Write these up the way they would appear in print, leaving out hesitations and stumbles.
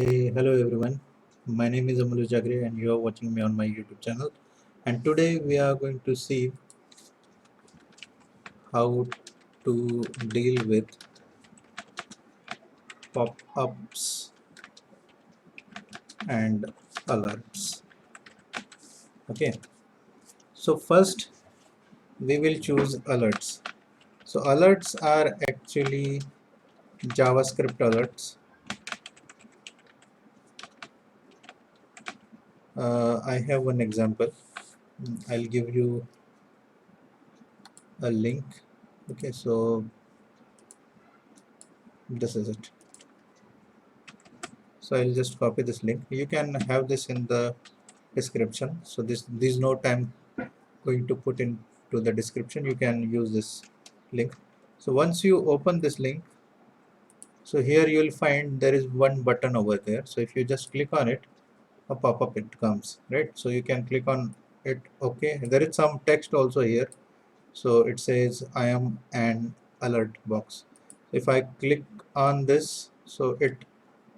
Hey, hello everyone. My name is Amulu Jagre and you are watching me on my YouTube channel. And today we are going to see how to deal with pop-ups and alerts. Okay, so first we will choose alerts. So alerts are actually JavaScript alerts. I have one example. I'll give you a link. Okay, so this is it. So I'll just copy this link. You can have this in the description. So this no time going to put into the description. You can use this link. So once you open this link, so here you will find there is one button over there. So if you just click on it, a pop-up it comes, right? So you can click on it. Okay, there is some text also here. So it says I am an alert box. If I click on this, so it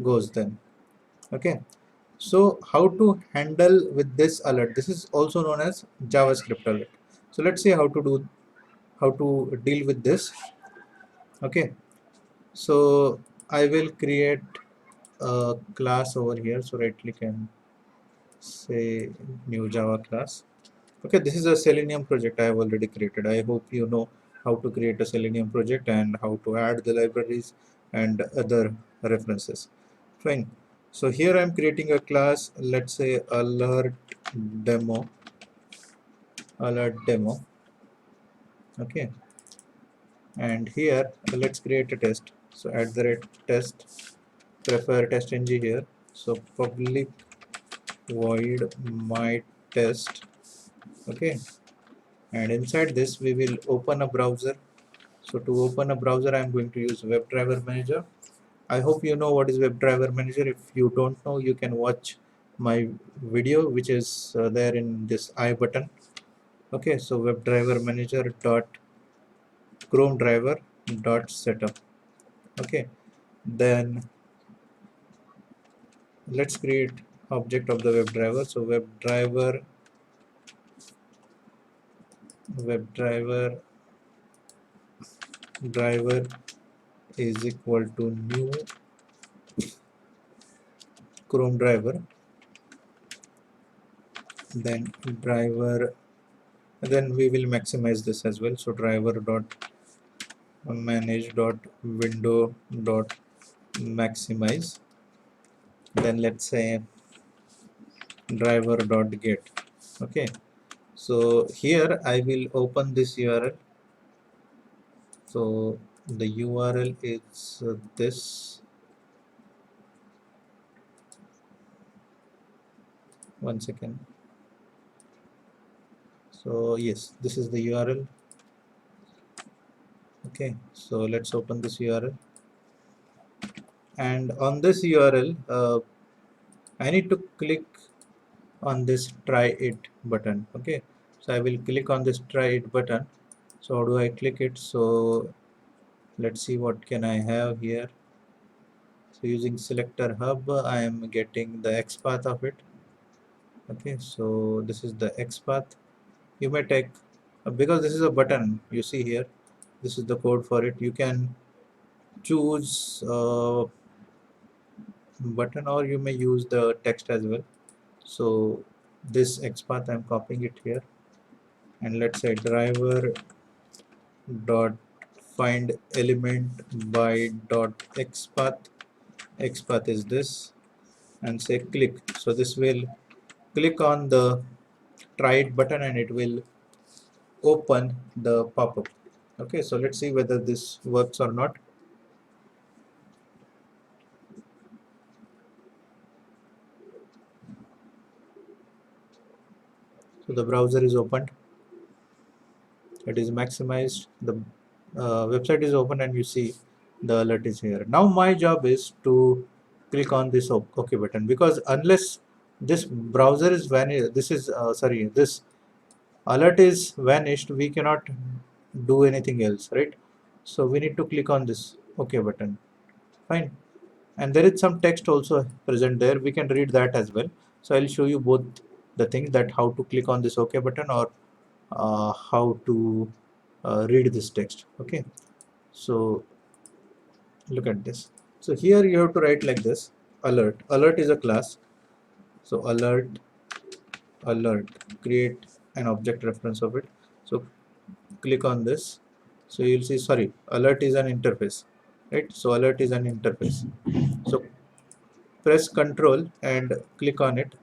goes then. Okay, so how to handle with this alert? This is also known as JavaScript alert. So let's see how to deal with this. Okay, so I will create a class over here. So right click and say new Java class. Okay, this is a Selenium project I have already created. I hope you know how to create a Selenium project and how to add the libraries and other references. Fine. So here I'm creating a class, let's say demo, alert demo. Okay. And here let's create a test. So at the rate test, prefer test ng here. So public void my test. Okay. And inside this we will open a browser. So to open a browser I'm going to use WebDriver Manager. I hope you know what is WebDriver Manager. If you don't know, you can watch my video which is there in this I button. Okay, so WebDriver Manager dot Chrome driver dot setup. Okay, then let's create object of the WebDriver. So WebDriver driver is equal to new Chrome driver, then driver, then we will maximize this as well. So driver dot manage dot window dot maximize, then let's say driver dot get. Okay, so here I will open this URL. So the URL is this. One second. So yes, this is the URL. Okay, so let's open this URL, and on this URL I need to click on this try it button. Okay, so I will click on this try it button. So how do I click it? So let's see what can I have here. So using selector hub I am getting the XPath of it. Okay, so this is the XPath. You may take because this is a button, you see here, this is the code for it. You can choose button or you may use the text as well. So this XPath I'm copying it here, and let's say driver dot find element by dot XPath is this, and say click. So this will click on the try it button and it will open the pop-up. Okay, so let's see whether this works or not. So the browser is opened, it is maximized, the website is open, and you see the alert is here. Now my job is to click on this OK button, because unless this browser is vanished, this is sorry, this alert is vanished, we cannot do anything else, right? So we need to click on this OK button. Fine. and there is some text also present there. We can read that as well. So I'll show you both the things, that how to click on this OK button, or how to read this text. Okay, so look at this. So here you have to write like this: alert. Alert is a class. So alert, create an object reference of it. So click on this. So you'll see, sorry, alert is an interface, right? So alert is an interface. So press Control and click on it.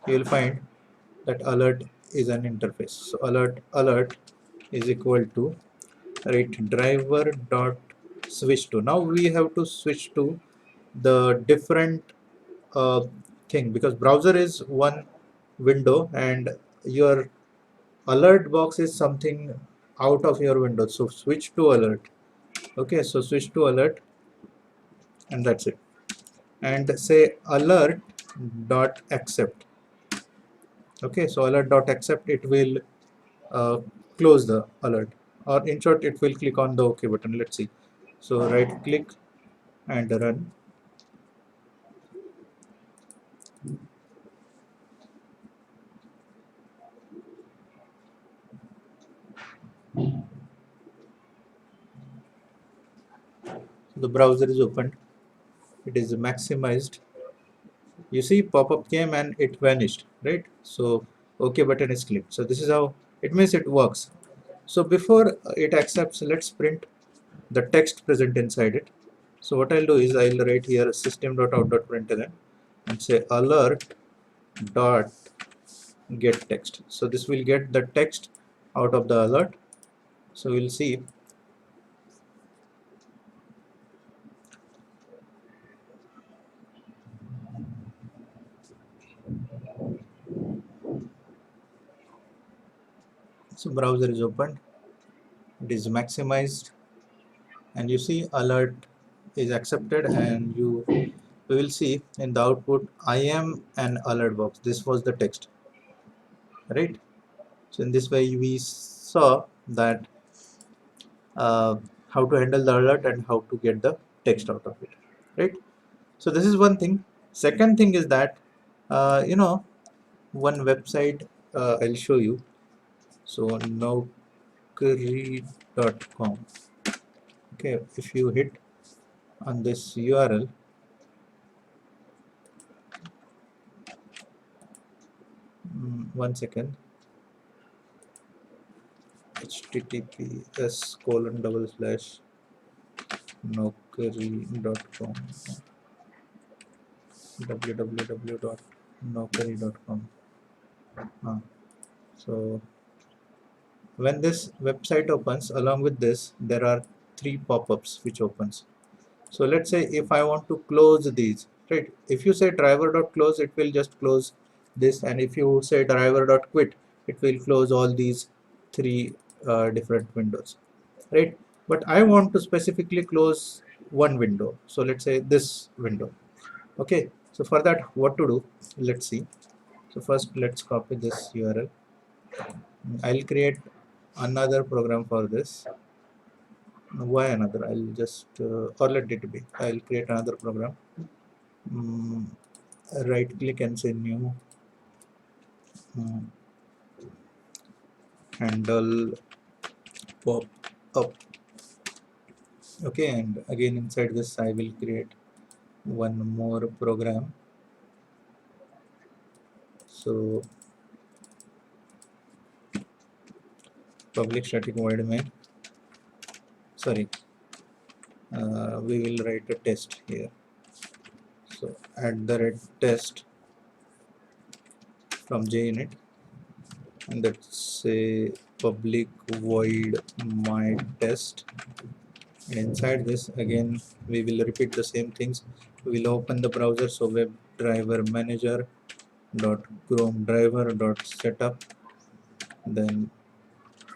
You will find that alert is an interface. So alert is equal to, right, driver dot switch to. Now we have to switch to the different uh, thing, because browser is one window and your alert box is something out of your window. So switch to alert. Okay, so switch to alert, and that's it. And say alert dot accept. Okay, so alert dot accept, it will close the alert, or in short it will click on the OK button. Let's see. So right click and run. The browser is opened, it is maximized. You see pop-up came and it vanished, right? So OK button is clicked. So this is how it means it works. So before it accepts, let's print the text present inside it. So what I'll do is I'll write here system.out.println and say alert dot get text. So this will get the text out of the alert. So we'll see. So browser is opened, it is maximized, and you see alert is accepted, and we will see in the output I am an alert box. This was the text, right? So in this way we saw that how to handle the alert and how to get the text out of it, right? So this is one thing. Second thing is that one website I'll show you. So naukri.com. Okay, if you hit on this URL, one second, https://naukri.com, www.naukri.com. So when this website opens, along with this there are three pop-ups which opens. So let's say if I want to close these, right? If you say driver.close, it will just close this, and if you say driver.quit, it will close all these three different windows, right? But I want to specifically close one window, so let's say this window. Okay, so for that, what to do? Let's see. So first let's copy this URL. I'll create another program for this. Why another? I'll just or let it be. I'll create another program. Right click and say new, handle pop up. Okay, and again inside this I will create one more program. So public static void main, sorry, we will write a test here. So @test from JUnit, and let's say public void my test. And inside this again we will repeat the same things. We will open the browser, so WebDriver manager dot chrome driver dot setup, then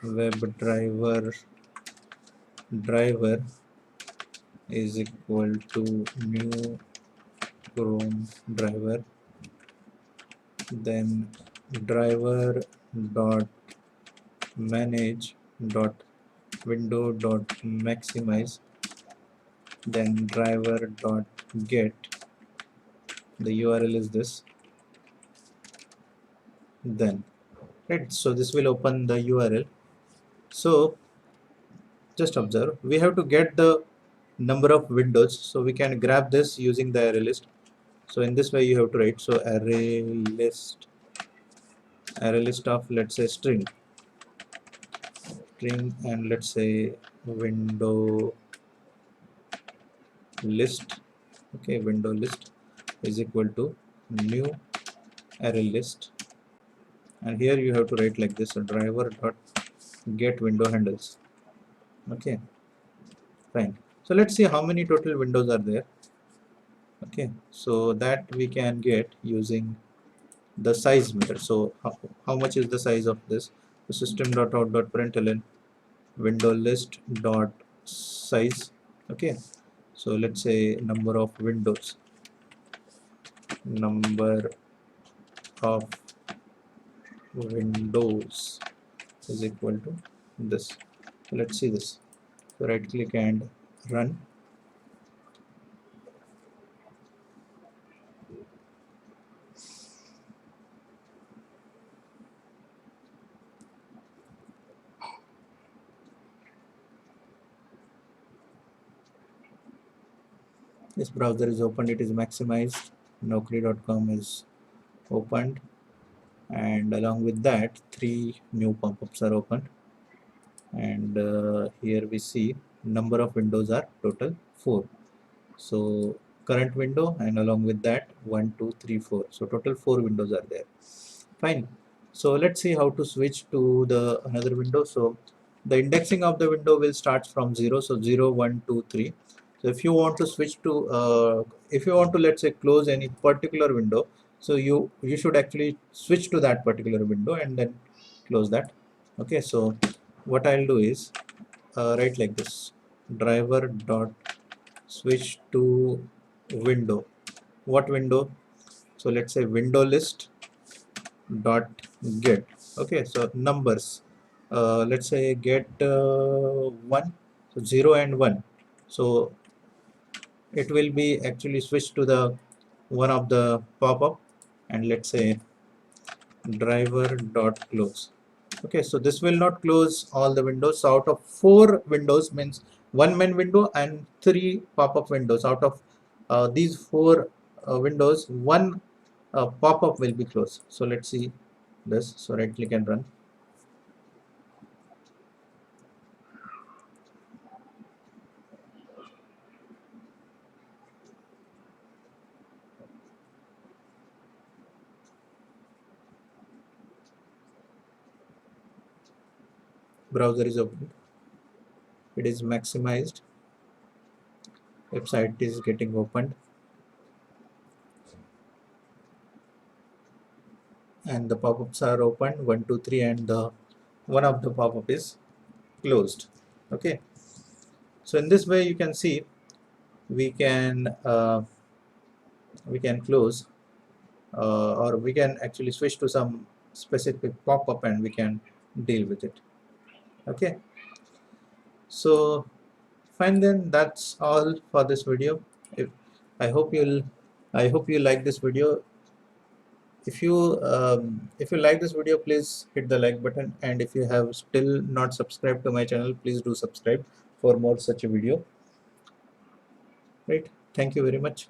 WebDriver driver is equal to new chrome driver, then driver dot manage dot window dot maximize, then driver dot get, the URL is this, then, right? So this will open the URL. So just observe, we have to get the number of windows, so we can grab this using the array list. So in this way you have to write, so array list of, let's say, string, and let's say window list. Okay, window list is equal to new array list, and here you have to write like this, so driver dot get window handles. Okay, fine. So let's see how many total windows are there. Okay, so that we can get using the size method. So how much is the size of this? So system.out.println window list dot size. Okay, so let's say number of windows, number of windows is equal to this. So let's see this. So right click and run. This browser is opened, it is maximized, naukri.com is opened, and along with that 3 new pop-ups are opened, and here we see number of windows are total 4. So current window, and along with that 1 2 3 4, so total 4 windows are there. Fine. So let's see how to switch to the another window. So the indexing of the window will start from 0, so 0 1 2 3. So if you want to switch to if you want to, let's say, close any particular window, so you should actually switch to that particular window and then close that. Okay, so what I'll do is write like this, driver dot switch to window. What window? So let's say window list dot get. Okay, so numbers, let's say get 1, so 0 and 1, so it will be actually switched to the one of the pop-up, and let's say driver dot close. Okay, so this will not close all the windows. So out of 4 windows, means 1 main window and 3 pop-up windows, out of these 4 windows, 1 pop-up will be closed. So let's see this. So right click and run. Browser is open, it is maximized, website is getting opened, and the pop-ups are open 1 2 3, and the one of the pop-up is closed. Okay, so in this way you can see we can close or we can actually switch to some specific pop-up and we can deal with it. Okay, so fine, then that's all for this video. If I hope you like this video. If you like this video, please hit the like button, and if you have still not subscribed to my channel, please do subscribe for more such a video. Right, thank you very much.